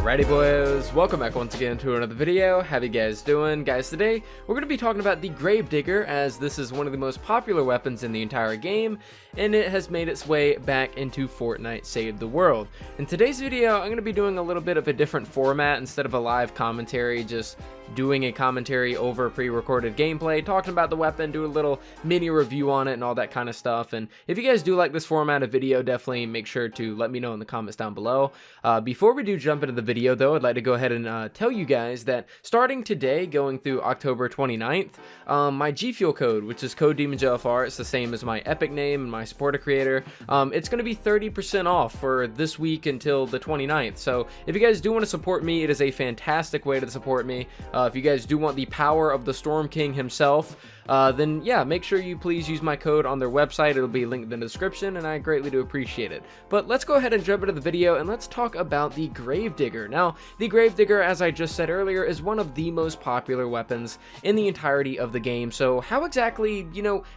Alrighty boys, welcome back once again to another video. How you guys doing? Guys, today we're going to be talking about the Gravedigger, as this is one of the most popular weapons in the entire game, and it has made its way back into Fortnite Save the World. In today's video, I'm going to be doing a little bit of a different format. Instead of a live commentary, just doing a commentary over pre-recorded gameplay, talking about the weapon, do a little mini review on it and all that kind of stuff. And if you guys do like this format of video, definitely make sure to let me know in the comments down below. Before we do jump into the video though, I'd like to go ahead and tell you guys that starting today, going through October 29th, my G Fuel code, which is code demonjoefr, it's the same as my Epic name and my supporter creator, it's going to be 30% off for this week until the 29th. So if you guys do want to support me, it is a fantastic way to support me. If you guys do want the power of the Storm King himself, then yeah, make sure you please use my code on their website. It'll be linked in the description, and I greatly do appreciate it. But let's go ahead and jump into the video, and let's talk about the Gravedigger. Now, the Gravedigger, as I just said earlier, is one of the most popular weapons in the entirety of the game. So how exactly,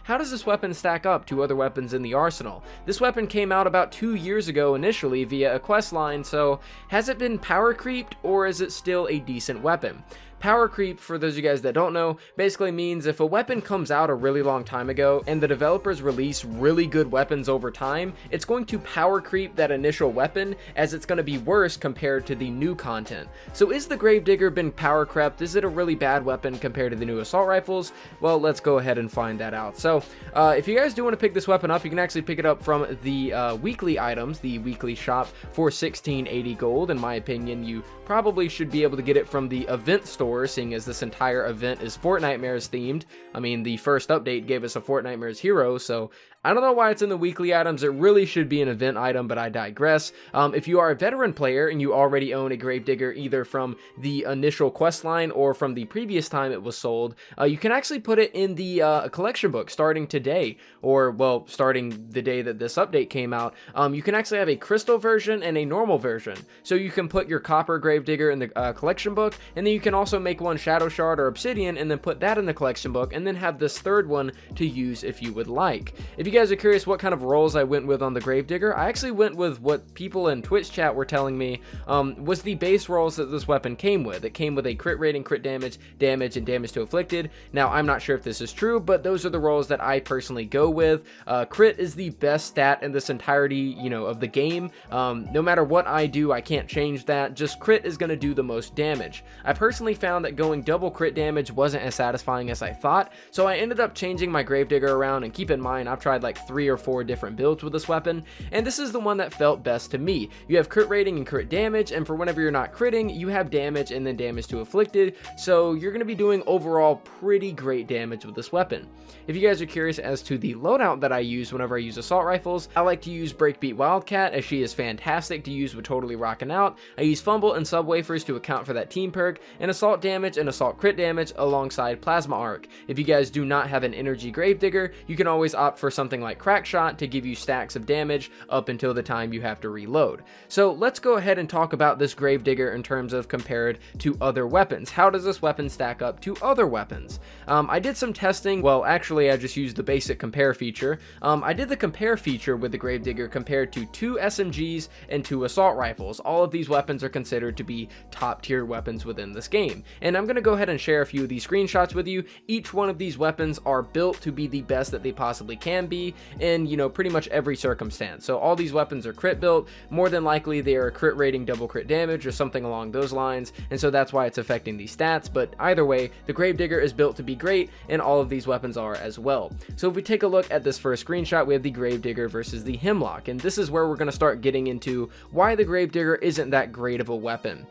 how does this weapon stack up to other weapons in the arsenal? This weapon came out about 2 years ago initially via a quest line, so has it been power creeped, or is it still a decent weapon? Power creep, for those of you guys that don't know, basically means if a weapon comes out a really long time ago and the developers release really good weapons over time, it's going to power creep that initial weapon, as it's going to be worse compared to the new content. So is the Gravedigger been power crept? Is it a really bad weapon compared to the new assault rifles? Well, let's go ahead and find that out. So if you guys do want to pick this weapon up, you can actually pick it up from the weekly items, the weekly shop, for 1680 gold. In my opinion, you probably should be able to get it from the event store, seeing as this entire event is Fortnitemares themed. I mean, the first update gave us a Fortnitemares hero, so I don't know why it's in the weekly items. It really should be an event item, but I digress. If you are a veteran player and you already own a Gravedigger, either from the initial quest line or from the previous time it was sold, you can actually put it in the collection book starting today, or well, starting the day that this update came out. You can actually have a crystal version and a normal version. So you can put your copper Gravedigger in the collection book, and then you can also make one shadow shard or obsidian and then put that in the collection book, and then have this third one to use if you would like. If you guys are curious what kind of rolls I went with on the Gravedigger, I actually went with what people in Twitch chat were telling me was the base rolls that this weapon came with. It came with a crit rating, crit damage, and damage to afflicted. Now, I'm not sure if this is true, but those are the rolls that I personally go with. Crit is the best stat in this entirety, of the game. No matter what I do, I can't change that. Just crit is going to do the most damage. I personally found that going double crit damage wasn't as satisfying as I thought, so I ended up changing my Gravedigger around. And keep in mind, I've tried like 3 or 4 different builds with this weapon, and this is the one that felt best to me. You have crit rating and crit damage, and for whenever you're not critting, you have damage and then damage to afflicted, so you're going to be doing overall pretty great damage with this weapon. If you guys are curious as to the loadout that I use whenever I use assault rifles, I like to use Breakbeat Wildcat, as she is fantastic to use with Totally Rockin' Out. I use Fumble and Subwafers to account for that team perk, and assault damage and assault crit damage alongside Plasma Arc. If you guys do not have an energy Gravedigger, you can always opt for something like Crack Shot to give you stacks of damage up until the time you have to reload. So let's go ahead and talk about this Gravedigger in terms of compared to other weapons. How does this weapon stack up to other weapons? I did some testing. Well, actually, I just used the basic compare feature. I did the compare feature with the Gravedigger compared to 2 SMGs and 2 assault rifles. All of these weapons are considered to be top tier weapons within this game, and I'm going to go ahead and share a few of these screenshots with you. Each one of these weapons are built to be the best that they possibly can be in, pretty much every circumstance. So all these weapons are crit built. More than likely they are crit rating double crit damage or something along those lines, and so that's why it's affecting these stats. But either way, the Gravedigger is built to be great, and all of these weapons are as well. So if we take a look at this first screenshot, we have the Gravedigger versus the Hemlock, and this is where we're going to start getting into why the Gravedigger isn't that great of a weapon.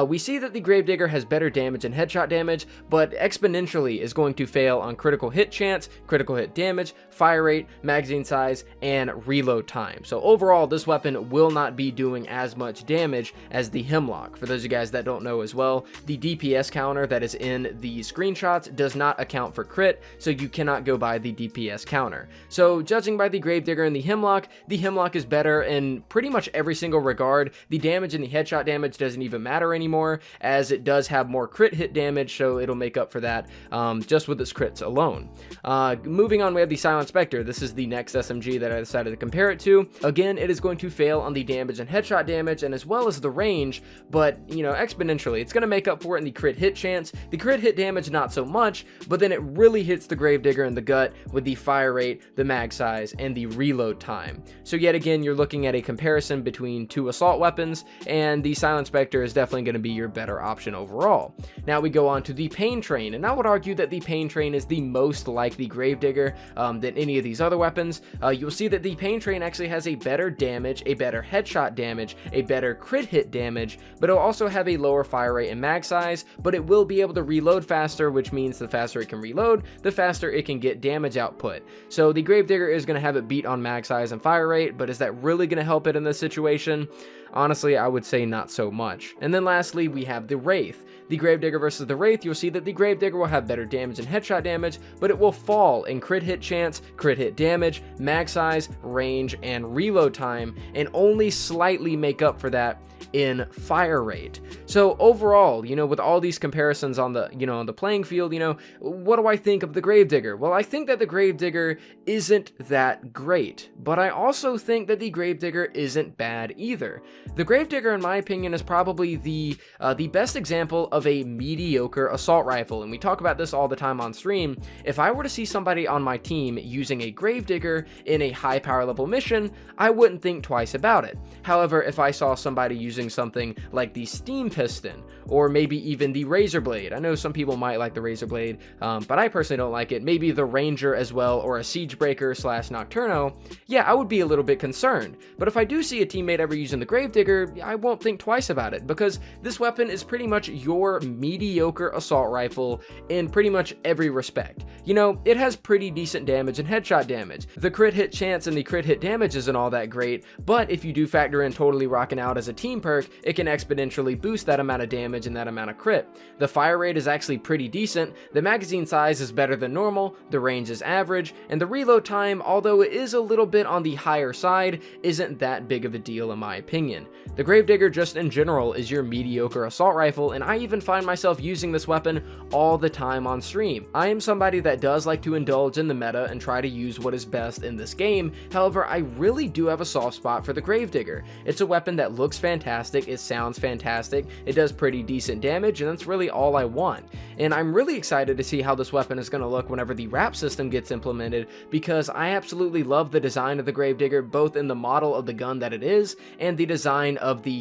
We see that the Gravedigger has better damage and headshot damage, but exponentially is going to fail on critical hit chance, critical hit damage, fire rate, magazine size, and reload time. So overall, this weapon will not be doing as much damage as the Hemlock. For those of you guys that don't know as well, the DPS counter that is in the screenshots does not account for crit, so you cannot go by the DPS counter. So judging by the Gravedigger and the Hemlock is better in pretty much every single regard. The damage and the headshot damage doesn't even matter anymore, as it does have more more crit hit damage, so it'll make up for that just with its crits alone. Moving on, we have the Silent Spectre. This is the next SMG that I decided to compare it to. Again, it is going to fail on the damage and headshot damage, and as well as the range, but exponentially. It's going to make up for it in the crit hit chance. The crit hit damage, not so much, but then it really hits the Gravedigger in the gut with the fire rate, the mag size, and the reload time. So yet again, you're looking at a comparison between two assault weapons, and the Silent Spectre is definitely going to be your better option overall. Now we go on to the Pain Train, and I would argue that the Pain Train is the most like the Gravedigger than any of these other weapons. You'll see that the Pain Train actually has a better damage, a better headshot damage, a better crit hit damage, but it'll also have a lower fire rate and mag size, but it will be able to reload faster, which means the faster it can reload, the faster it can get damage output. So the Gravedigger is going to have it beat on mag size and fire rate, but is that really going to help it in this situation? Honestly, I would say not so much. And then lastly, we have the Wraith. The Gravedigger versus the Wraith, you'll see that the Gravedigger will have better damage and headshot damage, but it will fall in crit hit chance, crit hit damage, mag size, range, and reload time, and only slightly make up for that in fire rate. So overall, with all these comparisons on the, on the playing field, what do I think of the Gravedigger? Well, I think that the Gravedigger isn't that great, but I also think that the Gravedigger isn't bad either. The Gravedigger, in my opinion, is probably the best example of a mediocre assault rifle, and we talk about this all the time on stream. If I were to see somebody on my team using a Gravedigger in a high power level mission, I wouldn't think twice about it. However, if I saw somebody using something like the Steam Piston, or maybe even the Razor Blade, I know some people might like the Razor Blade, but I personally don't like it, maybe the Ranger as well, or a Siegebreaker / Nocturno, yeah, I would be a little bit concerned. But if I do see a teammate ever using the Gravedigger, I won't think twice about it, because this weapon is pretty much your mediocre assault rifle in pretty much every respect. It has pretty decent damage and headshot damage. The crit hit chance and the crit hit damage isn't all that great, but if you do factor in totally rocking out as a team perk, it can exponentially boost that amount of damage and that amount of crit. The fire rate is actually pretty decent, the magazine size is better than normal, the range is average, and the reload time, although it is a little bit on the higher side, isn't that big of a deal in my opinion. The Gravedigger just in general is your mediocre assault rifle, and I even find myself using this weapon all the time on stream. I am somebody that does like to indulge in the meta and try to use what is best in this game. However, I really do have a soft spot for the Gravedigger. It's a weapon that looks fantastic, it sounds fantastic, it does pretty decent damage, and that's really all I want. And I'm really excited to see how this weapon is going to look whenever the wrap system gets implemented, because I absolutely love the design of the Gravedigger, both in the model of the gun that it is, and the design of the,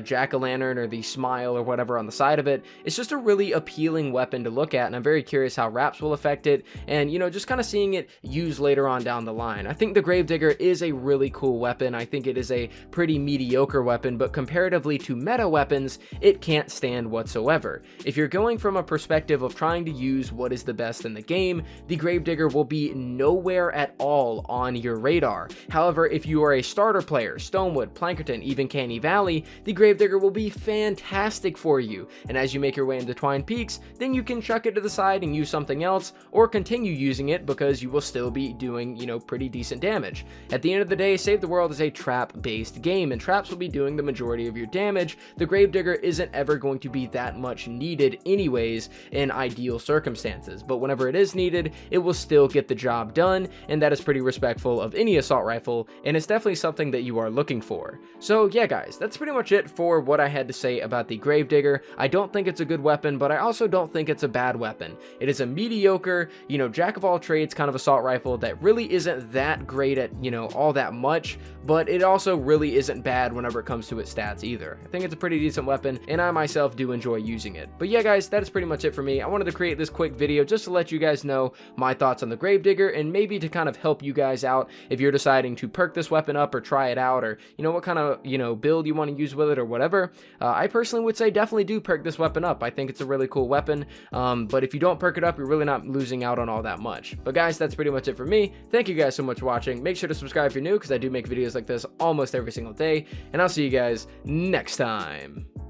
jack-o'-lantern or the smile or whatever on the side of it. It's just a really appealing weapon to look at, and I'm very curious how wraps will affect it, and, just kind of seeing it used later on down the line. I think the Gravedigger is a really cool weapon. I think it is a pretty mediocre weapon, but comparatively to meta weapons, it can't stand whatsoever. If you're going from a perspective of trying to use what is the best in the game, the Gravedigger will be nowhere at all on your radar. However, if you are a starter player, Stonewood, Plankerton, even Canny Valley, the Gravedigger will be fantastic for you, and as you make your way into Twine Peaks, then you can chuck it to the side and use something else, or continue using it because you will still be doing, pretty decent damage. At the end of the day, Save the World is a trap-based game, and traps will be doing the majority of your damage. The Gravedigger isn't ever going to be that much needed anyways in ideal circumstances, but whenever it is needed, it will still get the job done, and that is pretty respectful of any assault rifle, and it's definitely something that you are looking for. So yeah guys, that's pretty much it for what I had to say about the Gravedigger. I don't think it's a good weapon, but I also don't think it's a bad weapon. It is a mediocre, jack of all trades kind of assault rifle that really isn't that great at, all that much, but it also really isn't bad whenever it comes to its stats either. I think it's a pretty decent weapon, and I myself do enjoy using it. But yeah guys, that is pretty much it for me. I wanted to create this quick video just to let you guys know my thoughts on the Gravedigger, and maybe to kind of help you guys out if you're deciding to perk this weapon up or try it out, or what kind of build you want to use with it or whatever. I personally would say definitely do perk this weapon up. I think it's a really cool weapon, but if you don't perk it up, you're really not losing out on all that much. But guys, that's pretty much it for me. Thank you guys so much for watching. Make sure to subscribe if you're new, because I do make videos like this almost every single day, and I'll see you guys next time.